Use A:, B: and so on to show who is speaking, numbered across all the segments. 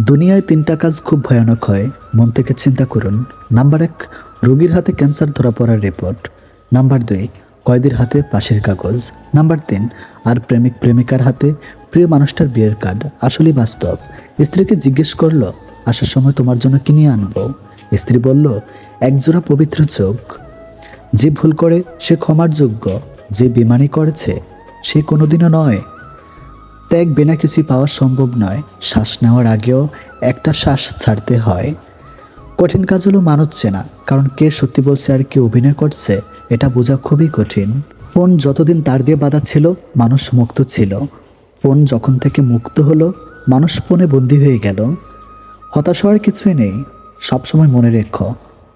A: দুনিয়ায় ৩টা কাজ খুব ভয়ানক হয়, মন থেকে চিন্তা করুন। নাম্বার ১, রোগীর হাতে ক্যান্সার ধরা পড়ার রিপোর্ট। নাম্বার ২, কয়েদির হাতে ফাঁসির কাগজ। নাম্বার ৩, আর প্রেমিক প্রেমিকার হাতে প্রিয় মানুষটার বিয়ের কার্ড। আসলেই বাস্তব। স্ত্রীকে জিজ্ঞেস করলো, আসার সময় তোমার জন্য কি নিয়ে আনবো? স্ত্রী বলল, একজোড়া পবিত্র চোখ। যে ভুল করে সে ক্ষমার যোগ্য, যে বেমানি করেছে সে কোনোদিনও নয়। ত্যাগ বিনা কিছুই পাওয়া সম্ভব নয়। শ্বাস নেওয়ার আগেও একটা শ্বাস ছাড়তে হয়। কঠিন কাজ হলো মানুষ চেনা, কারণ কে সত্যি বলছে আর কে অভিনয় করছে এটা বোঝা খুবই কঠিন। ফোন যতদিন তার দিয়ে বাঁধা ছিল, মানুষ মুক্ত ছিল। ফোন যখন থেকে মুক্ত হলো, মানুষ ফোনে বন্দী হয়ে গেল। হতাশ হওয়ার কিছুই নেই। সবসময় মনে রেখো,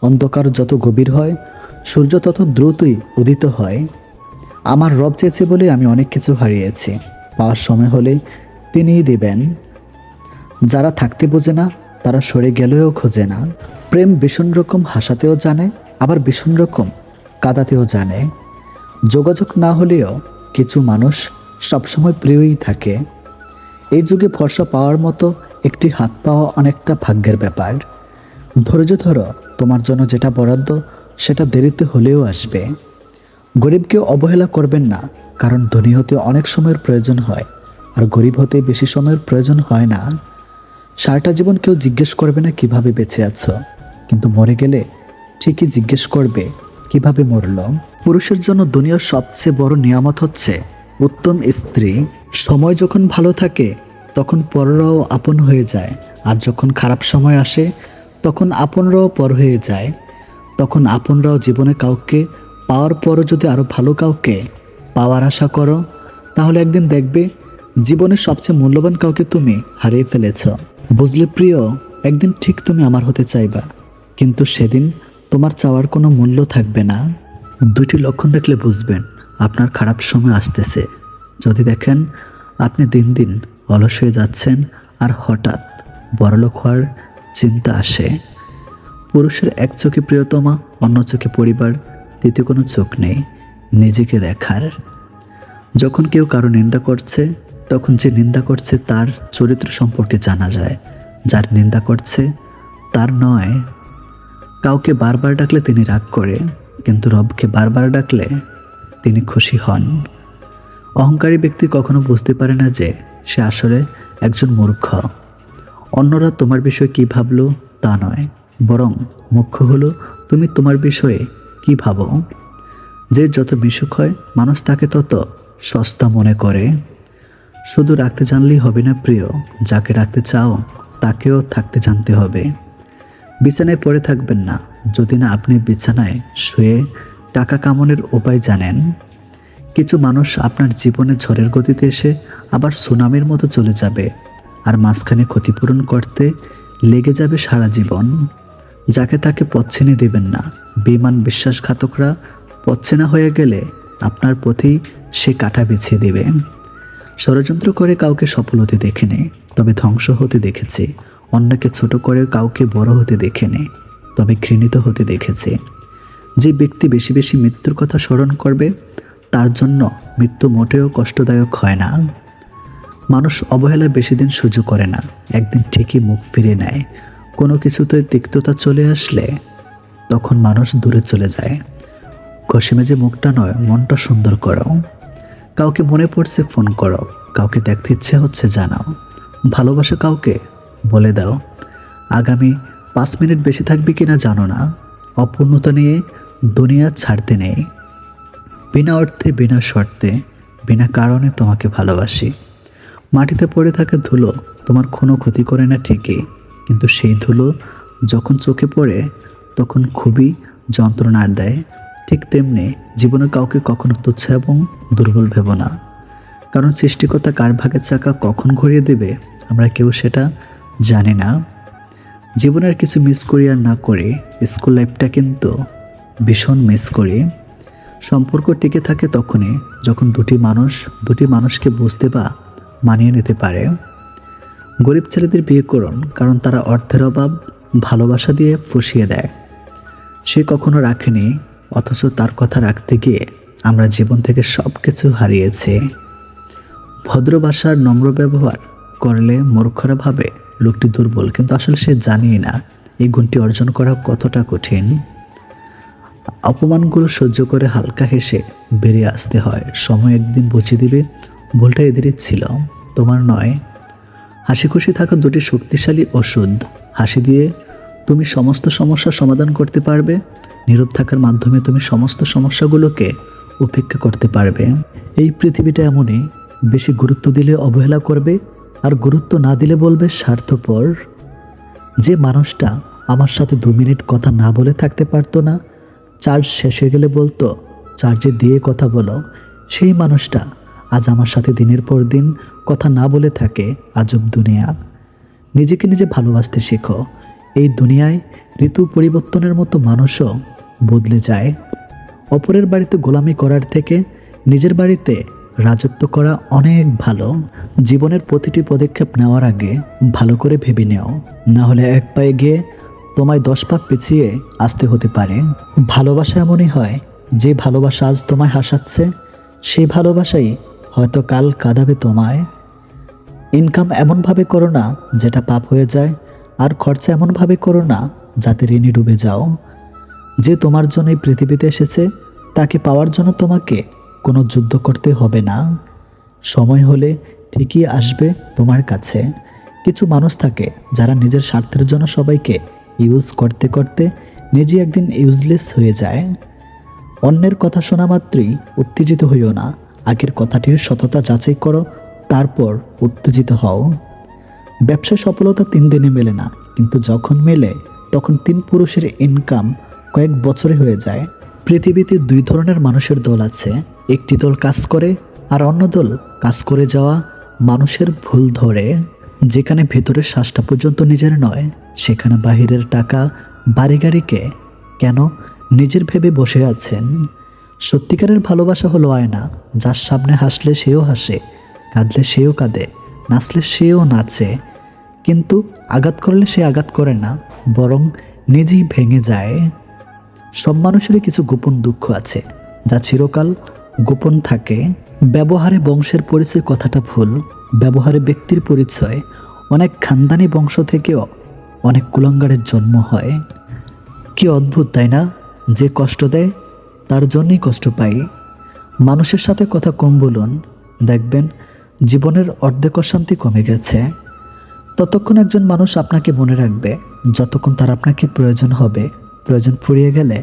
A: অন্ধকার যত গভীর হয়, সূর্য তত দ্রুতই উদিত হয়। আমার রব চেয়েছে বলে আমি অনেক কিছু হারিয়েছি। পাওয়ার সময় হলে তিনিই দিবেন। যারা থাকতে বোঝে না, তারা সরে গেলেও খোঁজে না। প্রেম ভীষণ রকম হাসাতেও জানে, আবার ভীষণ রকম কাঁদাতেও জানে। যোগাযোগ না হলেও কিছু মানুষ সবসময় প্রিয়ই থাকে। এই যুগে ভরসা পাওয়ার মতো একটি হাত পাওয়া অনেকটা ভাগ্যের ব্যাপার। ধৈর্য ধরো, তোমার জন্য যেটা বরাদ্দ সেটা দেরিতে হলেও আসবে। গরিবকে অবহেলা করবেন না, কারণ ধনী হতে অনেক সময়ের প্রয়োজন হয়, আর গরিব হতে বেশি সময়ের প্রয়োজন হয় না। সারাটা জীবন কেউ জিজ্ঞেস করবে না কিভাবে বেঁচে আছো, কিন্তু মরে গেলে ঠিকই জিজ্ঞেস করবে কিভাবে মরল। পুরুষের জন্য দুনিয়ার সবচেয়ে বড় নিয়ামত হচ্ছে উত্তম স্ত্রী। সময় যখন ভালো থাকে তখন পররাও আপন হয়ে যায়, আর যখন খারাপ সময় আসে তখন আপনরাও পর হয়ে যায়। তখন আপনরাও জীবনে কাউকে পাওয়ার পরও যদি আরও ভালো কাউকে পাওয়ার আশা করো, তাহলে একদিন দেখবে জীবনের সবচেয়ে মূল্যবান কাউকে তুমি হারিয়ে ফেলেছ। বুঝলে প্রিয়, একদিন ঠিক তুমি আমার হতে চাইবা, কিন্তু সেদিন তোমার চাওয়ার কোনো মূল্য থাকবে না। দুটি লক্ষণ দেখলে বুঝবেন আপনার খারাপ সময় আসতেছে। যদি দেখেন আপনি দিন দিন অলস হয়ে যাচ্ছেন, আর হঠাৎ বড়লোক হওয়ার চিন্তা আসে। পুরুষের এক চোখে প্রিয়তমা, অন্য চোখে পরিবার, দ্বিতীয় কোনো চোখ নেই নিজেকে দেখার। যখন কেউ কারো নিন্দা করছে, তখন যে নিন্দা করছে তার চরিত্র সম্পর্কে জানা যায়, যার নিন্দা করছে তার নয়। কাউকে বারবার ডাকলে তিনি রাগ করে, কিন্তু রবকে বারবার ডাকলে তিনি খুশি হন। অহংকারী ব্যক্তি কখনো বুঝতে পারে না যে সে আসলে একজন মূর্খ। অন্যরা তোমার বিষয়ে কী ভাবলো তা নয়, বরং মুখ্য হলো তুমি তোমার বিষয়ে কি ভাবো। যে যত মিশুক হয়, মানুষ তাকে তত সস্তা মনে করে। শুধু রাখতে জানলেই হবে না প্রিয়, যাকে রাখতে চাও তাকেও থাকতে জানতে হবে। বিছানায় পড়ে থাকবেন না যদি না আপনি বিছানায় শুয়ে টাকা কামানোর উপায় জানেন। কিছু মানুষ আপনার জীবনে ঝড়ের গতিতে এসে আবার সুনামির মতো চলে যাবে, আর মাঝখানে ক্ষতিপূরণ করতে লেগে যাবে সারা জীবন। যাকে তাকে পচ্ছিনে দেবেন না। বেঈমান বিশ্বাসঘাতকরা পচ্ছিনা হয়ে গেলে আপনার পথেই সে কাঁটা বিছিয়ে দেবে। ষড়যন্ত্র করে কাউকে সফল হতে দেখেনি, তবে ধ্বংস হতে দেখেছে। অন্যকে ছোট করে কাউকে বড় হতে দেখেনি, তবে ঘৃণিত হতে দেখেছে। যে ব্যক্তি বেশি বেশি মৃত্যুর কথা স্মরণ করবে, তার জন্য মৃত্যু মোটেও কষ্টদায়ক হয় না। মানুষ অবহেলা বেশি দিন সহ্য করে না, একদিন ঠিকই মুখ ফিরে নেয়। কোনো কিছুতে তিক্ততা চলে আসলে তখন মানুষ দূরে চলে যায়। ঘষে মেজে মুখটা নয়, মনটা সুন্দর করো। কাউকে মনে পড়ছে ফোন করো, কাউকে দেখতে ইচ্ছে হচ্ছে জানাও। ভালোবাসা কাউকে বলে দাও। আগামী 5 মিনিট বেশি থাকবে কিনা জানো না। অপূর্ণতা নিয়ে দুনিয়া ছাড়তে নেই। বিনা অর্থে, বিনা শর্তে, বিনা কারণে তোমাকে ভালোবাসি। মাটিতে পড়ে থাকা ধুলো তোমার কোনো ক্ষতি করে না ঠিকই, কিন্তু সেই ধুলো যখন চোখে পড়ে তখন খুবই যন্ত্রণার দেয়। ঠিক তেমনি জীবনে কাউকে কখনো তুচ্ছ এবং দুর্বল ভেবো না, কারণ সৃষ্টিকর্তা কার ভাগের চাকা কখন ঘুরিয়ে দেবে আমরা কেউ সেটা জানি না। জীবনের কিছু মিস করি আর না করি, স্কুল লাইফটা কিন্তু ভীষণ মিস করি। সম্পর্ক টিকে থাকে তখনই যখন দুটি মানুষকে বুঝতে বা মানিয়ে নিতে পারে। গরিব ছেলেদের বিয়ে করুন, কারণ তারা অর্থের অভাব ভালোবাসা দিয়ে ফুঁসিয়ে দেয়। সে কখনো রাখেনি, অথচ তার কথা রাখতে গিয়ে আমরা জীবন থেকে সব কিছু হারিয়েছি। ভদ্র ভাষার নম্র ব্যবহার করলে মূর্খরা ভাবে লোকটি দুর্বল, কিন্তু আসলে সে জানেই না এই গুণটি অর্জন করা কতটা কঠিন। অপমানগুলো সহ্য করে হালকা হেসে বেরিয়ে আসতে হয়। সময় একদিন বুঝিয়ে দিবে ভুলটা এদেরই ছিল, তোমার নয়। হাসি খুশি থাকা দুটি শক্তিশালী ওষুধ। হাসি দিয়ে তুমি সমস্ত সমস্যার সমাধান করতে পারবে, নীরব থাকার মাধ্যমে তুমি সমস্ত সমস্যাগুলোকে উপেক্ষা করতে পারবে। এই পৃথিবীটা এমনই, বেশি গুরুত্ব দিলে অবহেলা করবে, আর গুরুত্ব না দিলে বলবে স্বার্থপর। যে মানুষটা আমার সাথে 2 মিনিট কথা না বলে থাকতে পারতো না, চার্জ শেষ হয়ে গেলে বলতো চার্জে দিয়ে কথা বলো, সেই মানুষটা আজ আমার সাথে দিনের পর দিন কথা না বলে থাকে। আজব দুনিয়া। নিজেকে নিজে ভালোবাসতে শেখো। এই দুনিয়ায় ঋতু পরিবর্তনের মতো মানুষও বদলে যায়। অপরের বাড়িতে গোলামি করার থেকে নিজের বাড়িতে রাজত্ব করা অনেক ভালো। জীবনের প্রতিটি পদক্ষেপ নেওয়ার আগে ভালো করে ভেবে নেও, না হলে এক পায়ে গিয়ে তোমায় 10 পা পিছিয়ে আসতে হতে পারে। ভালোবাসা এমনই হয়, যে ভালোবাসা আজ তোমায় হাসাচ্ছে, সেই ভালোবাসাই হয়তো কাল কাঁদাবে তোমায়। ইনকাম এমনভাবে করো না যেটা পাপ হয়ে যায়, আর খরচা এমনভাবে করো না যাতে ঋণে ডুবে যাও। যে তোমার জন্য এই পৃথিবীতে এসেছে, তাকে পাওয়ার জন্য তোমাকে কোনো যুদ্ধ করতে হবে না। সময় হলে ঠিকই আসবে তোমার কাছে। কিছু মানুষ থাকে যারা নিজের স্বার্থের জন্য সবাইকে ইউজ করতে করতে নিজে একদিন ইউজলেস হয়ে যায়। অন্যের কথা শোনা মাত্রই উত্তেজিত হইও না, আগের কথাটির সততা যাচাই করো, তারপর উত্তেজিত হও। ব্যবসায় সফলতা 3 দিনে মেলে না, কিন্তু যখন মেলে তখন 3 পুরুষের ইনকাম কয়েক বছরে হয়ে যায়। পৃথিবীতে 2 ধরনের মানুষের দল আছে, একটি দল কাজ করে আর অন্য দল কাজ করে যাওয়া মানুষের ভুল ধরে। যেখানে ভেতরের শ্বাসটা পর্যন্ত নিজের নয়, সেখানে বাহিরের টাকা বাড়ি গাড়িকে কেন নিজের ভেবে বসে আছেন। সত্যিকারের ভালোবাসা হলো আয়না, যার সামনে হাসলে সেও হাসে, কাঁদলে সেও কাঁদে, নাচলে সেও নাচে, কিন্তু আঘাত করলে সে আঘাত করে না, বরং নিজেই ভেঙে যায়। সব মানুষেরই কিছু গোপন দুঃখ আছে, যা চিরকাল গোপন থাকে। ব্যবহারে বংশের পরিচয় কথাটা ভুল, ব্যবহারে ব্যক্তির পরিচয়। অনেক খানদানি বংশ থেকেও অনেক কুলাঙ্গারের জন্ম হয়। কি অদ্ভুত তাই না? যে কষ্ট দেয় তার জন্যই কষ্ট পাই। মানুষের সাথে কথা কম বলুন, দেখবেন জীবনের অর্ধেক অশান্তি কমে গেছে। ততক্ষণ একজন মানুষ আপনাকে মনে রাখবে যতক্ষণ তার আপনাকে প্রয়োজন হবে। প্রয়োজন ফুরিয়ে গেলে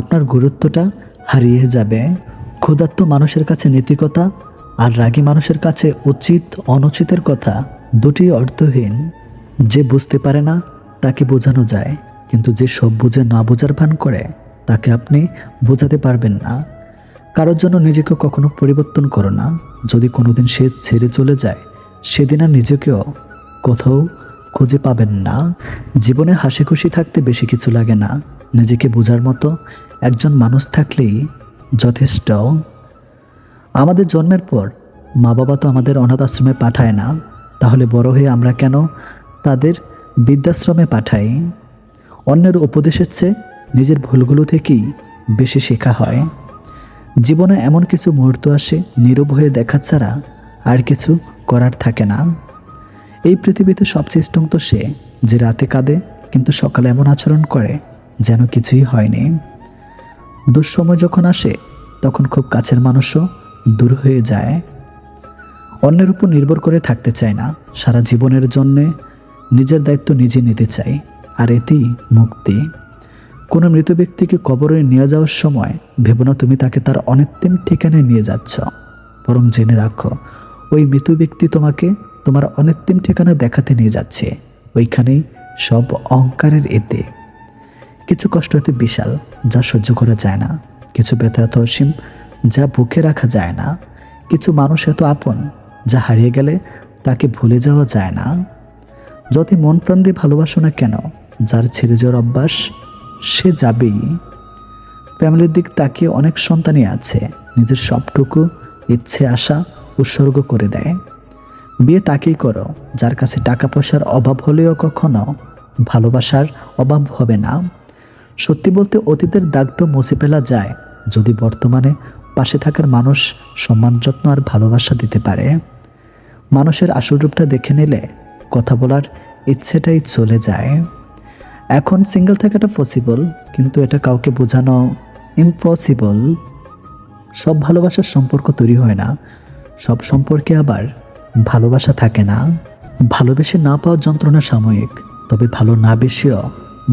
A: আপনার গুরুত্বটা হারিয়ে যাবে। ক্ষুধার্ত মানুষের কাছে নীতিকথা আর রাগী মানুষের কাছে উচিত অনুচিতের কথা দুটি অর্থহীন। যে বুঝতে পারে না তাকে বোঝানো যায়, কিন্তু যে সব বুঝে না বোঝার ভান করে তাকে আপনি বোঝাতে পারবেন না। কারোর জন্য নিজেকে কখনো পরিবর্তন করো না। যদি কোনোদিন সে ছেড়ে চলে যায়, সেদিন আর নিজেকেও কোথাও খুঁজে পাবেন না। জীবনে হাসি খুশি থাকতে বেশি কিছু লাগে না, নিজেকে বোঝার মতো একজন মানুষ থাকলেই যথেষ্ট। আমাদের জন্মের পর মা বাবা তো আমাদের অনাথ আশ্রমে পাঠায় না, তাহলে বড় হয়ে আমরা কেন তাদের বৃদ্ধাশ্রমে পাঠাই? অন্যের উপদেশের চেয়ে নিজের ভুলগুলো থেকেই বেশি শেখা হয়। জীবনে এমন কিছু মুহূর্ত আসে, নীরব হয়ে দেখা ছাড়া আর কিছু করার থাকে না। এই পৃথিবীতে সবচেয়ে স্ট্রং তো সে যে রাতে কাঁদে কিন্তু সকালে এমন আচরণ করে যেন কিছুই হয়নি। দুঃসময় যখন আসে তখন খুব কাছের মানুষও দূর হয়ে যায়। অন্যের উপর নির্ভর করে থাকতে চায় না, সারা জীবনের জন্যে নিজের দায়িত্ব নিজে নিতে চাই, আর এতেই মুক্তি। কোনো মৃত ব্যক্তিকে কবরে নিয়ে যাওয়ার সময় ভেবো না তুমি তাকে তার অন্তিম ঠিকানায় নিয়ে যাচ্ছ, বরং জেনে রাখো ওই মৃত ব্যক্তি তোমাকে তোমার অন্তিম ঠিকানা দেখাতে নিয়ে যাচ্ছে। ওইখানেই সব অহংকারের এতে। কিছু কষ্ট এত বিশাল যা সহ্য করা যায় না, কিছু ব্যথা এত অসীম যা বুকে রাখা যায় না, কিছু মানুষ এত আপন যা হারিয়ে গেলে তাকে ভুলে যাওয়া যায় না। যতই মন প্রাণ দিয়ে ভালোবাসো না কেন, যার ছেড়ে যাওয়ার অভ্যাস সে যাবেই। ফ্যামিলির দিক তাকিয়ে অনেক সন্তানই আছে নিজের সবটুকু ইচ্ছে আশা উৎসর্গ করে দেয়। বিয়ে তাকেই করো যার কাছে টাকা পয়সার অভাব হলেও কখনো ভালোবাসার অভাব হবে না। সত্যি বলতে অতীতের দাগটা মুছে ফেলা যায় যদি বর্তমানে পাশে থাকার মানুষ সম্মান যত্ন আর ভালোবাসা দিতে পারে। মানুষের আসল রূপটা দেখে নিলে কথা বলার ইচ্ছেটাই চলে যায়। এখন সিঙ্গেল থাকাটা পসিবল, কিন্তু এটা কাউকে বোঝানো ইম্পসিবল। সব ভালোবাসার সম্পর্ক তৈরি হয় না, সব সম্পর্কে আবার ভালোবাসা থাকে না। ভালোবেসে না পাওয়ার যন্ত্রণা সাময়িক, তবে ভালো না বেশিও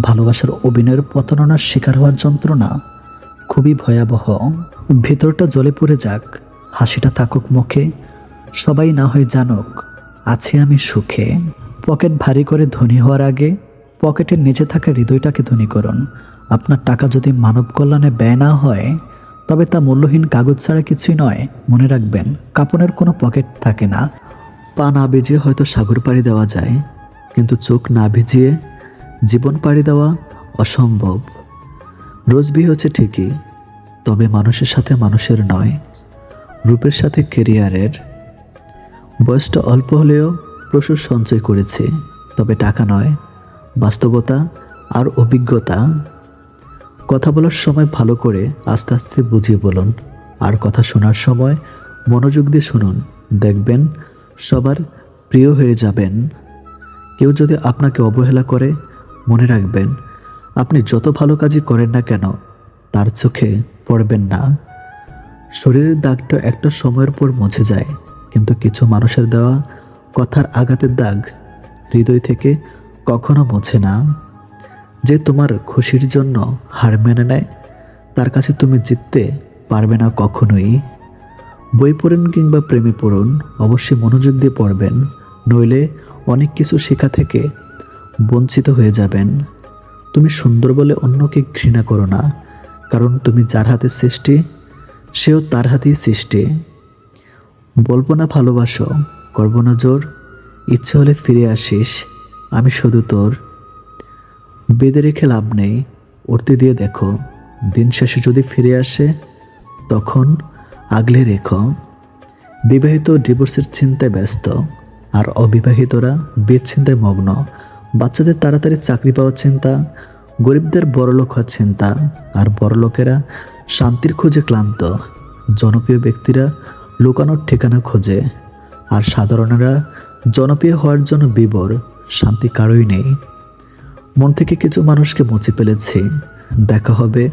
A: ভালোবাসার অভিনয়ের প্রতারণার শিকার হওয়ার যন্ত্রণা খুবই ভয়াবহ। ভেতরটা জ্বলে পড়ে যাক, হাসিটা থাকুক মুখে, সবাই না হয় জানুক আছি আমি সুখে। পকেট ভারী করে ধনী হওয়ার আগে পকেটের নিচে থাকা হৃদয়টাকে ধনী করুন। আপনার টাকা যদি মানব কল্যাণে ব্যয় না হয়, তবে তা মূল্যহীন কাগজ ছাড়া কিছুই নয়। মনে রাখবেন, কাপনের কোনো পকেট থাকে না। পা না ভিজিয়ে হয়তো সাগর পাড়ি দেওয়া যায়, কিন্তু চোখ না ভিজিয়ে জীবন পাড়ি দেওয়া অসম্ভব। রোজ বিয়ে হচ্ছে ঠিকই, তবে মানুষের সাথে মানুষের নয়, রূপের সাথে কেরিয়ারের। বয়সটা অল্প হলেও প্রচুর সঞ্চয় করেছে, তবে টাকা নয়, বাস্তবতা আর অভিজ্ঞতা। কথা বলার সময় ভালো করে আস্তে আস্তে বুঝিয়ে বলুন, আর কথা শোনার সময় মনোযোগ দিয়ে শুনুন। দেখবেন সবার প্রিয় হয়ে যাবেন। কেউ যদি আপনাকে অবহেলা করে, মনে রাখবেন আপনি যত ভালো কাজই করেন না কেন তার চোখে পড়বেন না। শরীরের দাগটা একটা সময়ের পর মুছে যায়, কিন্তু কিছু মানুষের দেওয়া কথার আঘাতের দাগ হৃদয় থেকে কখনো মুছে না। যে তোমার খুশির জন্য হার মেনে নেয়, তার কাছে তুমি জিততে পারবে না কখনোই। বই পড়ুন কিংবা প্রেমে পড়ুন, অবশ্যই মনোযোগ দিয়ে পড়বেন, নইলে অনেক কিছু শেখা থেকে বঞ্চিত হয়ে যাবেন। তুমি সুন্দর বলে অন্যকে ঘৃণা করো না, কারণ তুমি যার হাতে সৃষ্টি, সেও তার হাতেই সৃষ্টি। বলবো না ভালোবাসো, করবো না জোর, ইচ্ছে হলে ফিরে আসিস, আমি শুধু তোর। বেঁধে রেখে লাভ নেই, উঠতে দিয়ে দেখো, দিন শেষে যদি ফিরে আসে তখন আগলে রেখো। বিবাহিত ডিভোর্সের চিন্তায় ব্যস্ত, আর অবিবাহিতরা বিয়ের চিন্তায় মগ্ন। বাচ্চাদের তাড়াতাড়ি চাকরি পাওয়ার চিন্তা, গরিবদের বড়লোক হওয়ার চিন্তা, আর বড়লোকেরা শান্তির খোঁজে ক্লান্ত। জনপ্রিয় ব্যক্তিরা লুকানোর ঠিকানা খোঁজে, আর সাধারণেরা জনপ্রিয় হওয়ার জন্য বিবর। শান্তি কারোই নেই। মন থেকে কিছু মানুষকে মুছে ফেলেছি। দেখা হবে,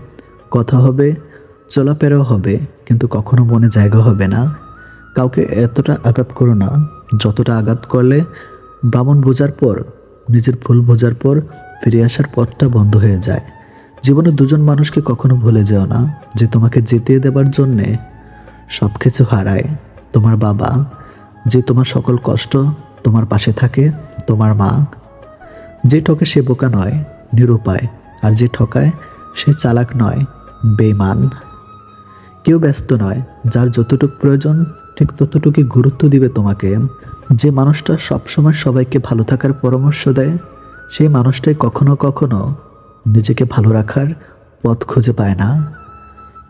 A: কথা হবে, চলাফেরাও হবে, কিন্তু কখনো মনে জায়গা হবে না। কাউকে এতটা আঘাত করো না যতটা আঘাত করলে ব্রাহ্মণ বোঝার পর, নিজের ভুল বোঝার পর ফিরে আসার পথটা বন্ধ হয়ে যায়। জীবনে দুজন মানুষকে কখনো ভুলে যেও না, যে তোমাকে জিতিয়ে দেবার জন্যে সব কিছু হারায়। তোমার বাবা, যে তোমার সকল কষ্ট তোমার পাশে থাকে, তোমার মা। যে ঠকে সে বোকা নয়, নিরুপায়, আর যে ঠকায় সে চালাক নয়, বেঈমান। কেউ ব্যস্ত নয়, যার যতটুকু প্রয়োজন ঠিক ততটুকুই গুরুত্ব দিবে তোমাকে। যে মানুষটা সবসময় সবাইকে ভালো থাকার পরামর্শ দেয়, সেই মানুষটাই কখনো কখনো নিজেকে ভালো রাখার পথ খুঁজে পায় না।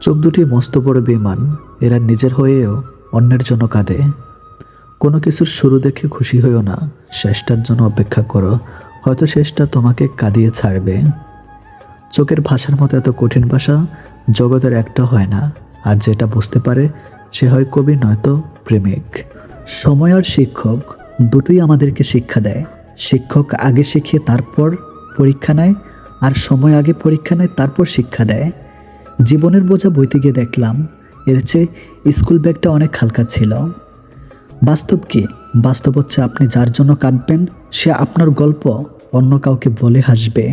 A: চোখ দুটি মস্ত বড় বেঈমান, এরা নিজের হয়েও অন্যের জন্য কাঁদে। কোনো কিছুর শুরু দেখে খুশি হইও না, শেষটার জন্য অপেক্ষা করো, হয়তো শেষটা তোমাকে কাঁদিয়ে ছাড়বে। চোখের ভাষার মতো এত কঠিন ভাষা জগতের একটা হয় না, আর যেটা বুঝতে পারে সে হয় কবি, নয়তো প্রেমিক। সময় আর শিক্ষক দুটোই আমাদেরকে শিক্ষা দেয়। শিক্ষক আগে শিখিয়ে তারপর পরীক্ষা নেয়, আর সময় আগে পরীক্ষা নেয় তারপর শিক্ষা দেয়। জীবনের বোঝা বইতে গিয়ে দেখলাম এর চেয়ে স্কুল ব্যাগটা অনেক হালকা ছিল। বাস্তব কি? বাস্তব হচ্ছে আপনি যার জন্য কাঁদবেন সে আপনার গল্প অন্য কাউকে বলে হাসবে।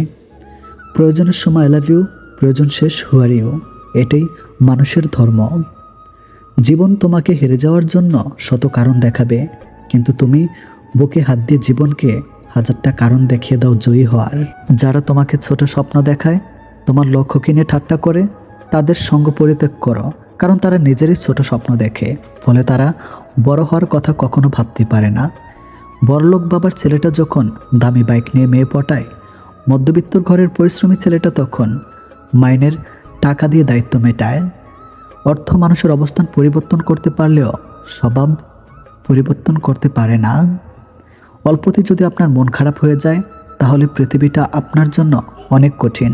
A: প্রয়োজনের সময় আই লাভ ইউ, প্রয়োজন শেষ হু আর ইউ। এটাই মানুষের ধর্ম। জীবন তোমাকে হেরে যাওয়ার জন্য শত কারণ দেখাবে, কিন্তু তুমি বুকে হাত দিয়ে জীবনকে হাজারটা কারণ দেখিয়ে দাও জয়ী হওয়ার। যারা তোমাকে ছোট স্বপ্ন দেখায়, তোমার লক্ষ্য কিনে ঠাট্টা করে, তাদের সঙ্গ পরিত্যাগ করো, কারণ তারা নিজেরই ছোট স্বপ্ন দেখে, ফলে তারা বড় হওয়ার কথা কখনো ভাবতে পারে না। বড়লোক বাবার ছেলেটা যখন দামি বাইক নিয়ে মেয়ে পটায়, মধ্যবিত্তর ঘরের পরিশ্রমী ছেলেটা তখন মাইনের টাকা দিয়ে দায়িত্ব মেটায়। অর্থ মানুষের অবস্থান পরিবর্তন করতে পারলেও স্বভাব পরিবর্তন করতে পারে না। অল্পতে যদি আপনার মন খারাপ হয়ে যায়, তাহলে পৃথিবীটা আপনার জন্য অনেক কঠিন।